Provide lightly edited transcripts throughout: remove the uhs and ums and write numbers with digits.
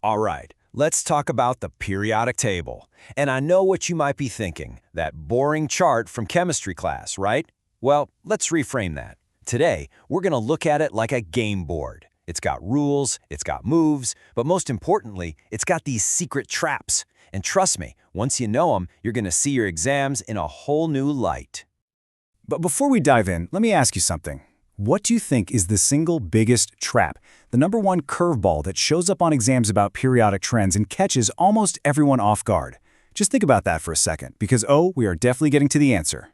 All right, let's talk about the periodic table. And I know what you might be thinking, that boring chart from chemistry class, right? Well, let's reframe that. Today, we're going to look at it like a game board. It's got rules, it's got moves, but most importantly, it's got these secret traps. And trust me, once you know them, you're going to see your exams in a whole new light. But before we dive in, let me ask you something. What do you think is the single biggest trap, the number one curveball that shows up on exams about periodic trends and catches almost everyone off guard? Just think about that for a second, because we are definitely getting to the answer.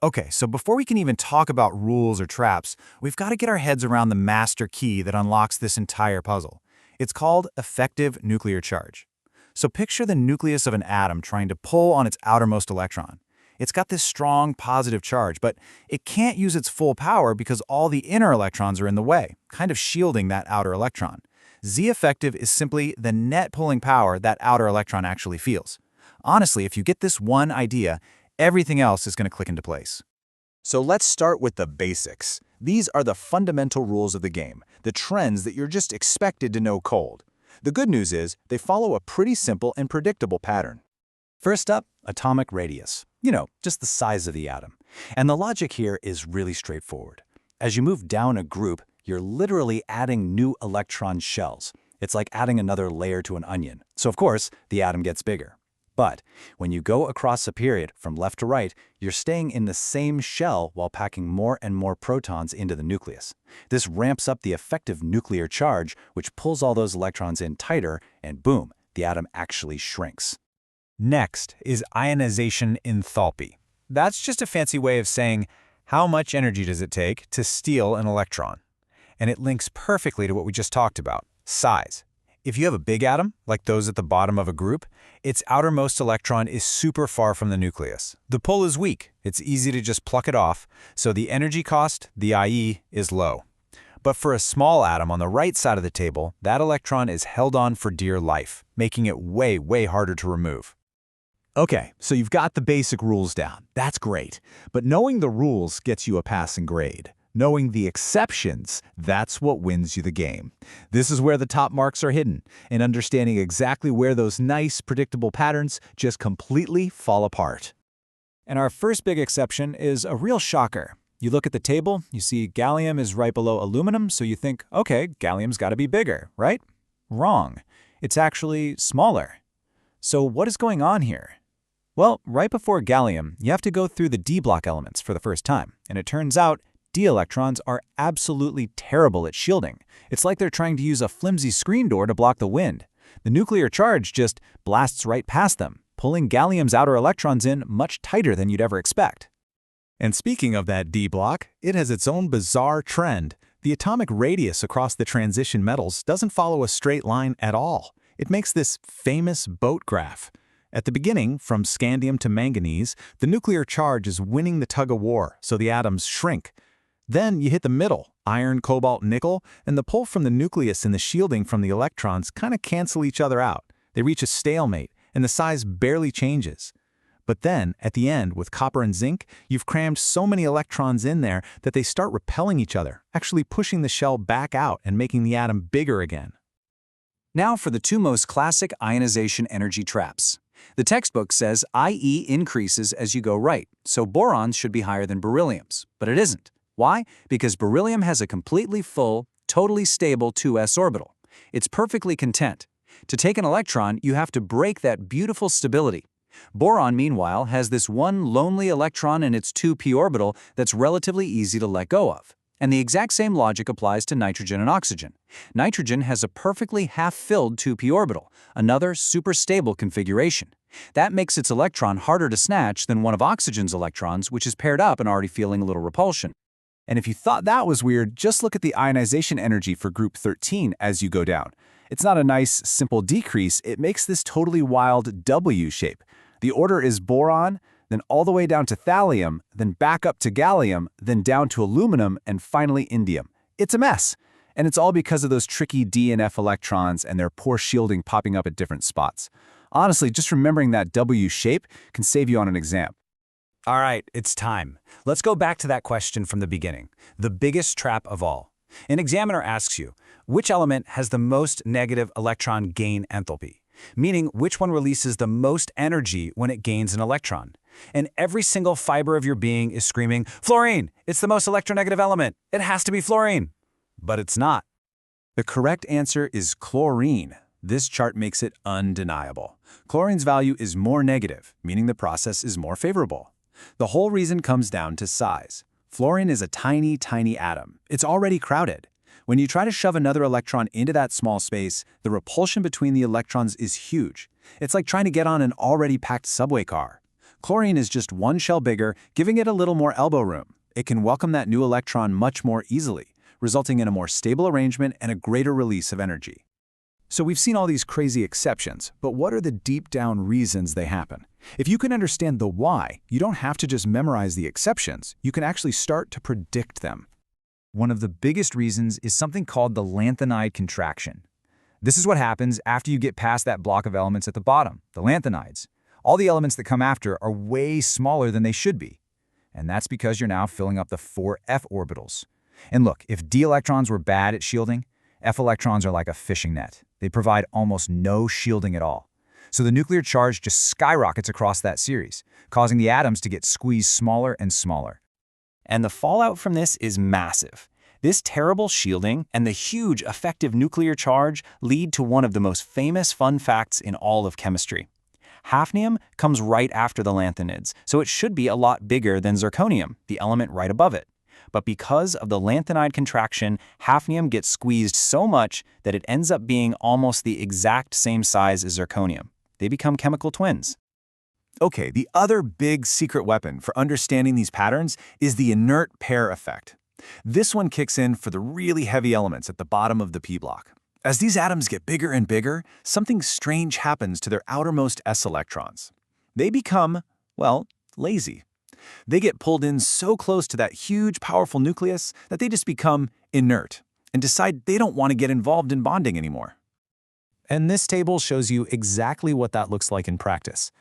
Okay, so before we can even talk about rules or traps, we've got to get our heads around the master key that unlocks this entire puzzle. It's called effective nuclear charge. So picture the nucleus of an atom trying to pull on its outermost electron. It's got this strong positive charge, but it can't use its full power because all the inner electrons are in the way, kind of shielding that outer electron. Z effective is simply the net pulling power that outer electron actually feels. Honestly, if you get this one idea, everything else is going to click into place. So let's start with the basics. These are the fundamental rules of the game, the trends that you're just expected to know cold. The good news is they follow a pretty simple and predictable pattern. First up, atomic radius. Just the size of the atom. And the logic here is really straightforward. As you move down a group, you're literally adding new electron shells. It's like adding another layer to an onion. So of course, the atom gets bigger. But when you go across a period from left to right, you're staying in the same shell while packing more and more protons into the nucleus. This ramps up the effective nuclear charge, which pulls all those electrons in tighter, and boom, the atom actually shrinks. Next is ionization enthalpy. That's just a fancy way of saying how much energy does it take to steal an electron. And it links perfectly to what we just talked about, size. If you have a big atom, like those at the bottom of a group, its outermost electron is super far from the nucleus. The pull is weak. It's easy to just pluck it off, so the energy cost, the IE, is low. But for a small atom on the right side of the table, that electron is held on for dear life, making it way, way harder to remove. Okay, so you've got the basic rules down. That's great. But knowing the rules gets you a passing grade. Knowing the exceptions, that's what wins you the game. This is where the top marks are hidden, and understanding exactly where those nice, predictable patterns just completely fall apart. And our first big exception is a real shocker. You look at the table, you see gallium is right below aluminum, so you think, okay, gallium's got to be bigger, right? Wrong. It's actually smaller. So what is going on here? Well, right before gallium, you have to go through the d block elements for the first time, and it turns out d electrons are absolutely terrible at shielding. It's like they're trying to use a flimsy screen door to block the wind. The nuclear charge just blasts right past them, pulling gallium's outer electrons in much tighter than you'd ever expect. And speaking of that d block, it has its own bizarre trend. The atomic radius across the transition metals doesn't follow a straight line at all. It makes this famous boat graph. At the beginning, from scandium to manganese, the nuclear charge is winning the tug-of-war, so the atoms shrink. Then you hit the middle, iron, cobalt, nickel, and the pull from the nucleus and the shielding from the electrons kind of cancel each other out. They reach a stalemate, and the size barely changes. But then, at the end, with copper and zinc, you've crammed so many electrons in there that they start repelling each other, actually pushing the shell back out and making the atom bigger again. Now for the two most classic ionization energy traps. The textbook says IE increases as you go right, so borons should be higher than berylliums, but it isn't. Why? Because beryllium has a completely full, totally stable 2s orbital. It's perfectly content. To take an electron, you have to break that beautiful stability. Boron, meanwhile, has this one lonely electron in its 2p orbital that's relatively easy to let go of. And the exact same logic applies to nitrogen and oxygen. Nitrogen has a perfectly half-filled 2p orbital, another super stable configuration. That makes its electron harder to snatch than one of oxygen's electrons, which is paired up and already feeling a little repulsion. And if you thought that was weird, just look at the ionization energy for group 13 as you go down. It's not a nice, simple decrease, it makes this totally wild W shape. The order is boron, then all the way down to thallium, then back up to gallium, then down to aluminum, and finally indium. It's a mess. And it's all because of those tricky D and F electrons and their poor shielding popping up at different spots. Honestly, just remembering that W shape can save you on an exam. All right, it's time. Let's go back to that question from the beginning. The biggest trap of all. An examiner asks you, which element has the most negative electron gain enthalpy? Meaning which one releases the most energy when it gains an electron. And every single fiber of your being is screaming, fluorine! It's the most electronegative element. It has to be fluorine. But it's not. The correct answer is chlorine. This chart makes it undeniable. Chlorine's value is more negative, meaning the process is more favorable. The whole reason comes down to size. Fluorine is a tiny, tiny atom. It's already crowded. When you try to shove another electron into that small space, the repulsion between the electrons is huge. It's like trying to get on an already packed subway car. Chlorine is just one shell bigger, giving it a little more elbow room. It can welcome that new electron much more easily, resulting in a more stable arrangement and a greater release of energy. So we've seen all these crazy exceptions, but what are the deep down reasons they happen? If you can understand the why, you don't have to just memorize the exceptions, you can actually start to predict them. One of the biggest reasons is something called the lanthanide contraction. This is what happens after you get past that block of elements at the bottom, the lanthanides. All the elements that come after are way smaller than they should be. And that's because you're now filling up the 4 f orbitals. And look, if d electrons were bad at shielding, f electrons are like a fishing net. They provide almost no shielding at all. So the nuclear charge just skyrockets across that series, causing the atoms to get squeezed smaller and smaller. And the fallout from this is massive. This terrible shielding and the huge effective nuclear charge lead to one of the most famous fun facts in all of chemistry. Hafnium comes right after the lanthanides, so it should be a lot bigger than zirconium, the element right above it. But because of the lanthanide contraction, hafnium gets squeezed so much that it ends up being almost the exact same size as zirconium. They become chemical twins. Okay, the other big secret weapon for understanding these patterns is the inert pair effect. This one kicks in for the really heavy elements at the bottom of the p block. As these atoms get bigger and bigger, something strange happens to their outermost s electrons. They become, well, lazy. They get pulled in so close to that huge, powerful nucleus that they just become inert and decide they don't want to get involved in bonding anymore. And this table shows you exactly what that looks like in practice.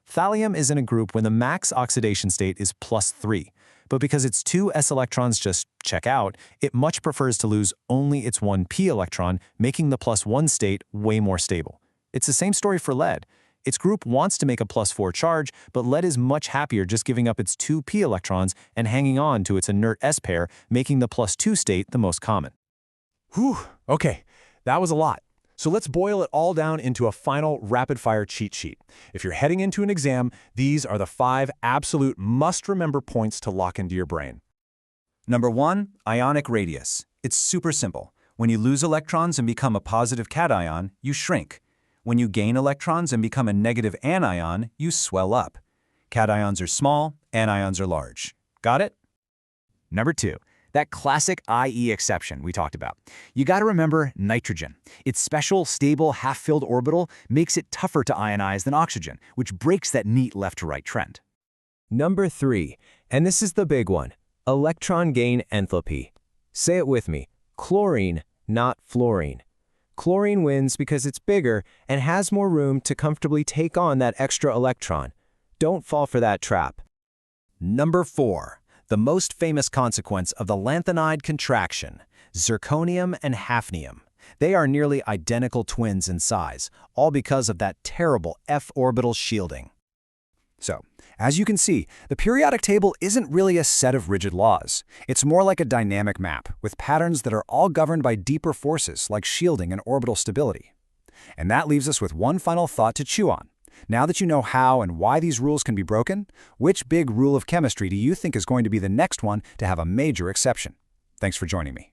Thallium is in a group when the max oxidation state is +3, but because its 2 s electrons just check out, it much prefers to lose only its 1 p electron, making the +1 state way more stable. It's the same story for lead. Its group wants to make a +4 charge, but lead is much happier just giving up its 2 p electrons and hanging on to its inert s pair, making the +2 state the most common. Whew, okay, that was a lot. So let's boil it all down into a final rapid-fire cheat sheet. If you're heading into an exam, these are the 5 absolute must-remember points to lock into your brain. Number 1, ionic radius. It's super simple. When you lose electrons and become a positive cation, you shrink. When you gain electrons and become a negative anion, you swell up. Cations are small, anions are large. Got it? Number 2, that classic IE exception we talked about. You got to remember nitrogen. Its special, stable, half-filled orbital makes it tougher to ionize than oxygen, which breaks that neat left-to-right trend. Number 3, and this is the big one, electron gain enthalpy. Say it with me, chlorine, not fluorine. Chlorine wins because it's bigger and has more room to comfortably take on that extra electron. Don't fall for that trap. Number 4, the most famous consequence of the lanthanide contraction, zirconium and hafnium. They are nearly identical twins in size, all because of that terrible f orbital shielding. So, as you can see, the periodic table isn't really a set of rigid laws. It's more like a dynamic map, with patterns that are all governed by deeper forces like shielding and orbital stability. And that leaves us with one final thought to chew on. Now that you know how and why these rules can be broken, which big rule of chemistry do you think is going to be the next one to have a major exception? Thanks for joining me.